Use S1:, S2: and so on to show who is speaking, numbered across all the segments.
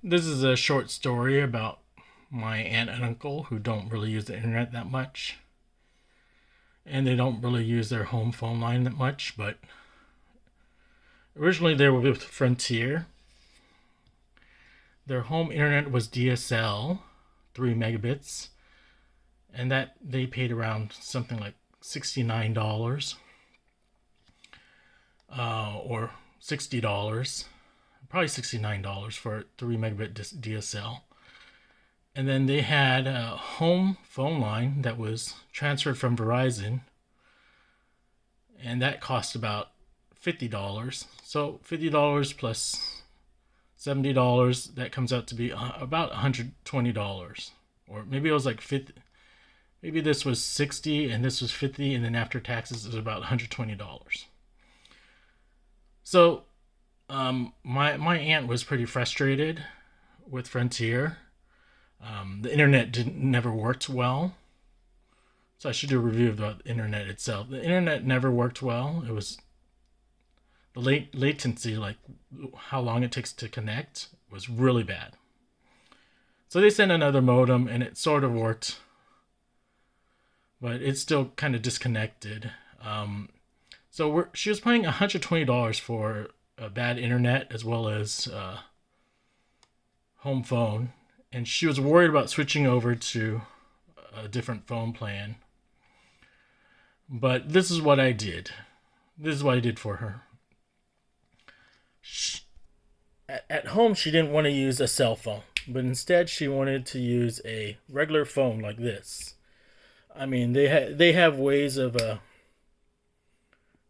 S1: This is a short story about my aunt and uncle who don't really use the internet that much. And they don't really use their home phone line that much, but originally they were with Frontier. Their home internet was DSL, 3 megabits, and that they paid around something like $69 or $60, probably $69 for 3 megabit DSL. And then they had a home phone line that was transferred from Verizon, and that cost about $50. So $50 plus $70, that comes out to be about $120. Or maybe it was like 50. Maybe this was 60 and this was 50, and then after taxes it was about $120. So my aunt was pretty frustrated with Frontier. The internet never worked well. So I should do a review of the internet itself. The internet never worked well. It was the latency, like how long it takes to connect, was really bad. So they sent another modem, and it sort of worked, but it's still kind of disconnected. So she was paying $120 for a bad internet as well as home phone, and she was worried about switching over to a different phone plan. But this is what I did. This is what I did for her. At home, she didn't want to use a cell phone, but instead she wanted to use a regular phone like this. I mean, they have ways of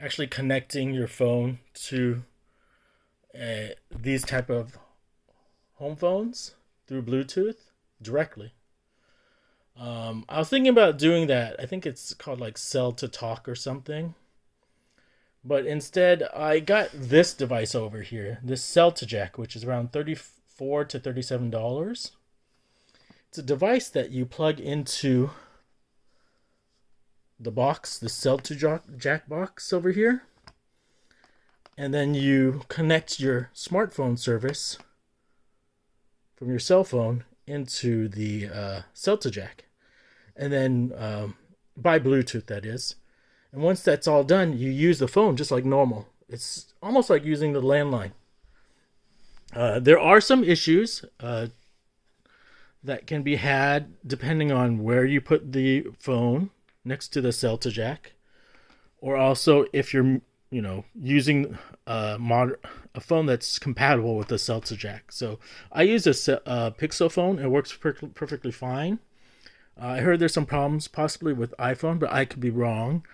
S1: actually connecting your phone to these type of home phones through Bluetooth directly. I was thinking about doing that. I think it's called like Cell to Talk or something. But instead, I got this device over here, this Cell to Jack, which is around $34 to $37. It's a device that you plug into the box, the Cell to Jack box over here, and then you connect your smartphone service from your cell phone into the Cell to Jack, and then by Bluetooth, that is. And once that's all done, you use the phone just like normal. It's almost like using the landline. There are some issues that can be had depending on where you put the phone next to the Cell to Jack, or also if you're using a phone that's compatible with the Cell to Jack. So I use a Pixel phone. It works perfectly fine. I heard there's some problems possibly with iPhone, but I could be wrong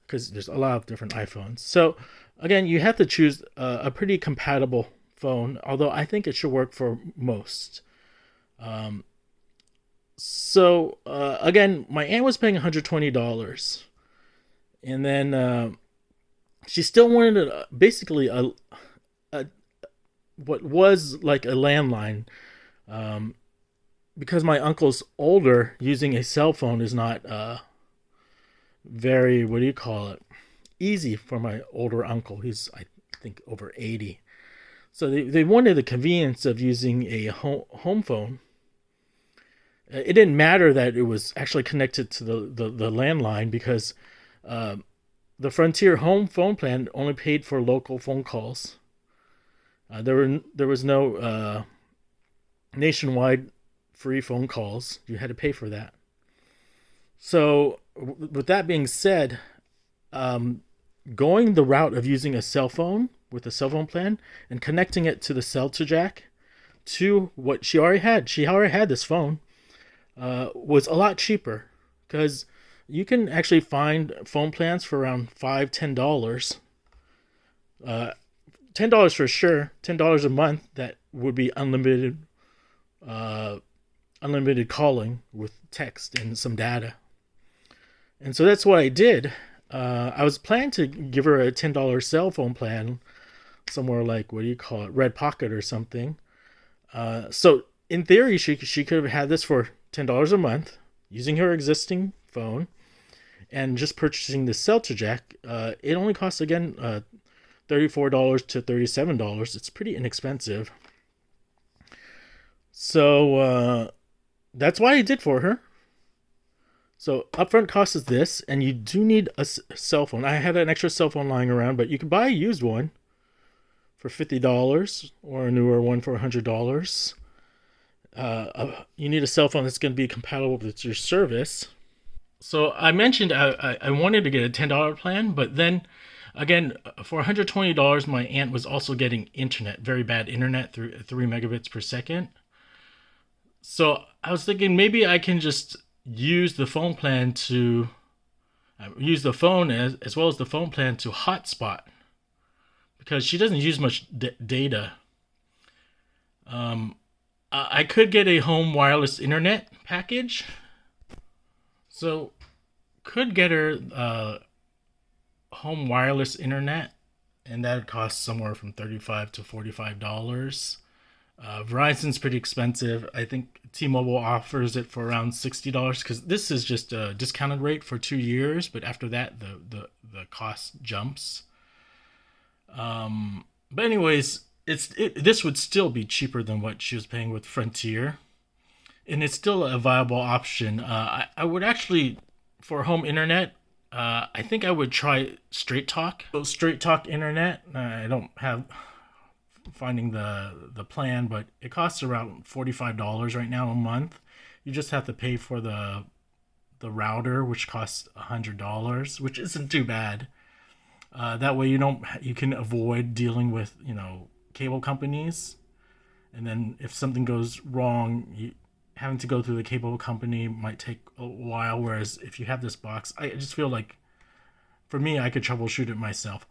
S1: because there's a lot of different iPhones. So again, you have to choose a pretty compatible phone, although I think it should work for most. Again, my aunt was paying $120, and then she still wanted basically a what was like a landline, because my uncle's older. Using a cell phone is not very, what do you call it, easy for my older uncle. He's, I think, over 80. So they wanted the convenience of using a home phone. It didn't matter that it was actually connected to the landline, because the Frontier home phone plan only paid for local phone calls. There was no nationwide free phone calls. You had to pay for that. So with that being said, going the route of using a cell phone with a cell phone plan and connecting it to the Cell to Jack to what she already had. She already had this phone. Was a lot cheaper, because you can actually find phone plans for around $5-10. $10 for sure. $10 a month that would be unlimited calling with text and some data. And so that's what I did. I was planning to give her a $10 cell phone plan somewhere like, what do you call it, Red Pocket or something. So in theory, she could have had this for $10 a month using her existing phone and just purchasing the Cell to Jack. It only costs, again, $34 to $37. It's pretty inexpensive. So that's what I did for her. So upfront cost is this, and you do need a cell phone. I had an extra cell phone lying around, but you can buy a used one for $50 or a newer one for $100. You need a cell phone that's going to be compatible with your service. So I mentioned I wanted to get a $10 plan, but then again, for $120, my aunt was also getting internet, very bad internet, through 3 megabits per second. So I was thinking maybe I can just use the phone plan to use the phone as well as the phone plan to hotspot, because she doesn't use much data. I could get a home wireless internet package, so could get her home wireless internet, and that would cost somewhere from $35 to $45. Verizon's pretty expensive. I think T-Mobile offers it for around $60 because this is just a discounted rate for 2 years, but after that the cost jumps. But anyways, this would still be cheaper than what she was paying with Frontier, and it's still a viable option. I would actually, for home internet, I think I would try Straight Talk. So Straight Talk internet. I don't have finding the plan, but it costs around $45 right now a month. You just have to pay for the router, which costs $100, which isn't too bad. That way you can avoid dealing with cable companies, and then if something goes wrong, having to go through the cable company might take a while. Whereas if you have this box, I just feel like for me I could troubleshoot it myself.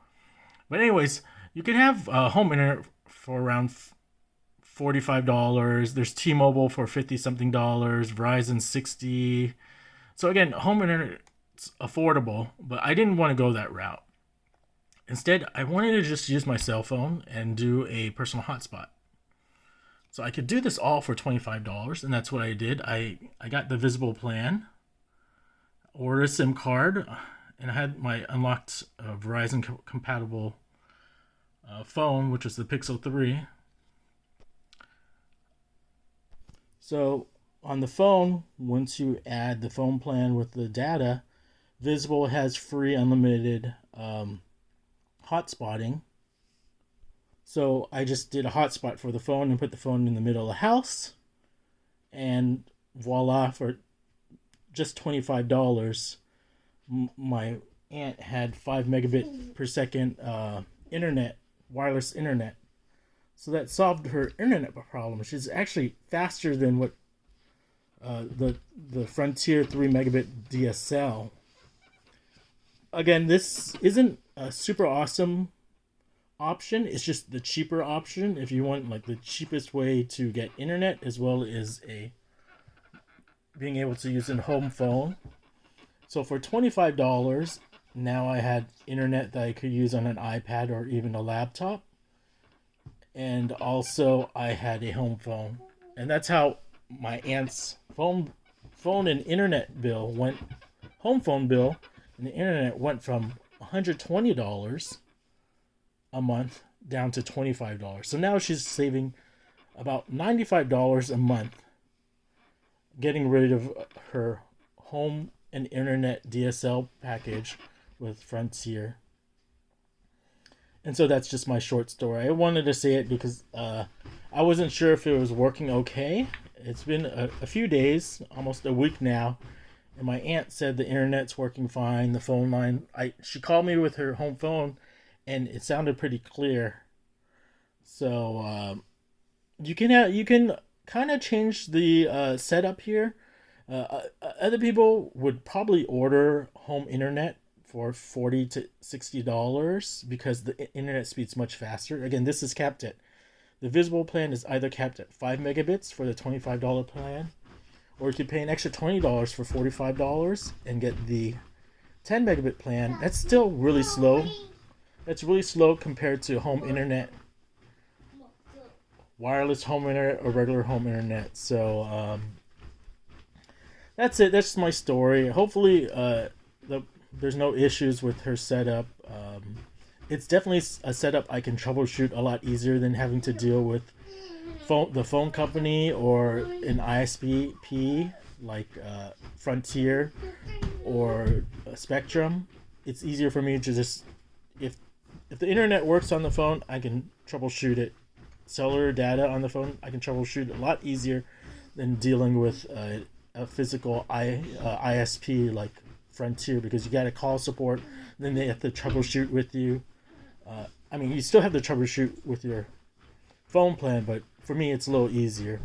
S1: But anyways, you can have home internet for around $45. There's T-Mobile for $50 something, Verizon $60. So again, home internet's affordable, but I didn't want to go that route. Instead, I wanted to just use my cell phone and do a personal hotspot. So I could do this all for $25, and that's what I did. I got the visible plan, ordered a SIM card, and I had my unlocked Verizon compatible phone, which was the Pixel 3. So on the phone, once you add the phone plan with the data, Visible has free unlimited hotspotting. So I just did a hotspot for the phone and put the phone in the middle of the house, and voila, for just $25, my aunt had 5 megabit per second internet, wireless internet. So that solved her internet problem. She's actually faster than what the Frontier 3 megabit DSL. Again, this isn't a super awesome option. It's just the cheaper option if you want like the cheapest way to get internet as well as being able to use a home phone. So for $25, now I had internet that I could use on an iPad or even a laptop. And also I had a home phone. And that's how my aunt's phone and internet bill went. Home phone bill and the internet went from $120 a month down to $25. So now she's saving about $95 a month getting rid of her home and internet DSL package with Frontier. And so that's just my short story. I wanted to say it because I wasn't sure if it was working okay. It's been a few days, almost a week now, and my aunt said the internet's working fine. The phone line, she called me with her home phone, and it sounded pretty clear. So you can kind of change the setup here. Other people would probably order home internet for $40 to $60 because the internet speed's much faster. Again, this is capped at, the visible plan is either capped at 5 megabits for the $25 plan, or you could pay an extra $20 for $45 and get the 10 megabit plan. That's still really slow. That's really slow compared to home internet, wireless home internet or regular home internet. So that's it. That's my story. Hopefully there's no issues with her setup. It's definitely a setup I can troubleshoot a lot easier than having to deal with the phone company or an ISP like Frontier or Spectrum, it's easier for me to just if the internet works on the phone, I can troubleshoot it. Cellular data on the phone, I can troubleshoot it a lot easier than dealing with a physical ISP like Frontier, because you got to call support, then they have to troubleshoot with you. I mean, you still have to troubleshoot with your phone plan, but for me, it's a little easier.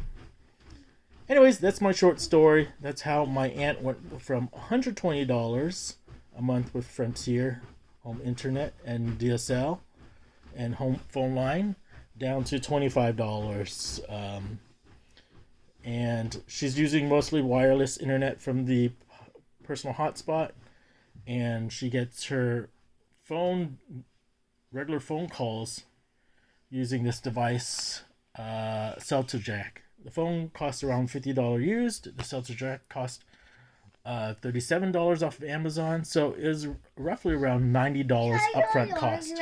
S1: Anyways, that's my short story. That's how my aunt went from $120 a month with Frontier home internet and DSL and home phone line down to $25. And she's using mostly wireless internet from the personal hotspot, and she gets her regular phone calls using this device, Cellular Jack. The phone costs around $50 used. The Cellular Jack cost $37 off of Amazon, so it was roughly around $90 upfront cost.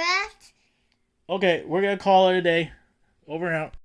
S1: Okay, we're gonna call it a day. Over and out.